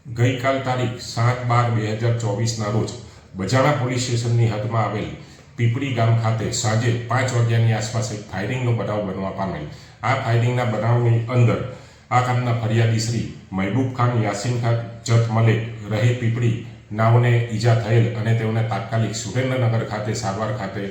ગઈકાલ તારીખ 7/12/2024ના રોજ બજાણા પોલીસ સ્ટેશનની હદમાં આવેલ પીપળી ગામ ખાતે સાંજે 5 વાગ્યાની આસપાસ એક ફાયરિંગનો બનાવ બનવા પામેલ. આ ફાયરિંગના બનાવની અંદર આ ગામના ફરિયાદી શ્રી મહેબૂબ ખાન યાસીન ખાન જત મલેક રહે પીપળી નાઓને ઈજા થયેલ અને તેઓને તાત્કાલિક સુરેન્દ્રનગર ખાતે સારવાર ખાતે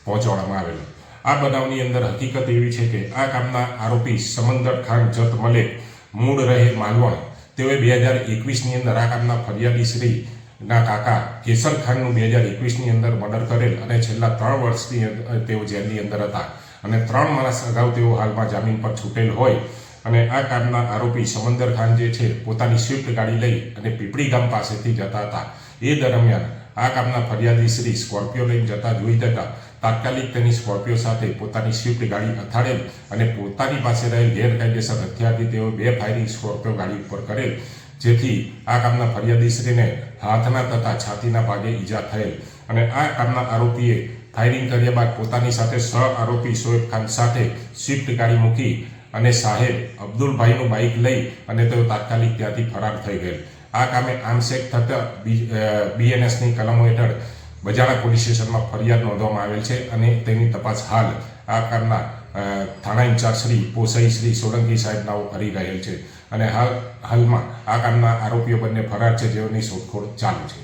પહોંચાડવામાં આવેલ. આ બનાવની અંદર હકીકત એવી છે કે આ ગામના આરોપી સમંદર ખાન જત મલેક મૂળ રહે માલવણ, તેઓએ 2021ની અંદર આ ગામના ફરિયાદી શ્રીના કાકા કેસર ખાનનું 2021ની અંદર મર્ડર કરેલ અને છેલ્લા 3 વર્ષથી તેઓ જેલની અંદર હતા અને 3 માસ અગાઉ તેઓ હાલમાં જામીન પર છૂટેલ હોય અને આ કામના આરોપી સમંદર ખાન જે છે પોતાની સ્વિફ્ટ ગાડી લઈ અને પીપળી ગામ પાસેથી જતા હતા. એ દરમિયાન આ કામના ફરિયાદી શ્રી સ્કોર્પિયો લઈને જતા જોઈ જતા તાત્કાલિક તેની સ્કોર્પિયો સાથે પોતાની સ્વિફ્ટ ગાડી અથાડેલ અને પોતાની પાસે રહેલ ગેરકાયદેસર હથિયારથી તેઓ 2 ફાયરિંગ સ્કોર્પિયો ગાડી ઉપર કરેલ, જેથી આ કામના ફરિયાદીશ્રીને હાથના તથા છાતીના ભાગે ઈજા થયેલ અને આ કામના આરોપીએ ફાયરિંગ કર્યા બાદ પોતાની સાથે સહ આરોપી શોએબ ખાન સાથે સ્વિફ્ટ ગાડી મૂકી અને સાહેબ અબ્દુલભાઈનું બાઇક લઈ અને તેઓ તાત્કાલિક ત્યાંથી ફરાર થઈ ગયેલ. આ કામે આમશેક થતા BNSની કલમો હેઠળ બજાણા પોલીસ સ્ટેશનમાં ફરિયાદ નોંધવામાં આવેલ છે અને તેની તપાસ હાલ આ કામના થાણા ઇન્ચાર્જ શ્રી પોસઈ શ્રી સોલંકી સાહેબ નાઓ કરી રહેલ છે અને હાલમાં આ કામના આરોપીઓ બંને ફરાર છે, જેઓની શોધખોળ ચાલુ છે.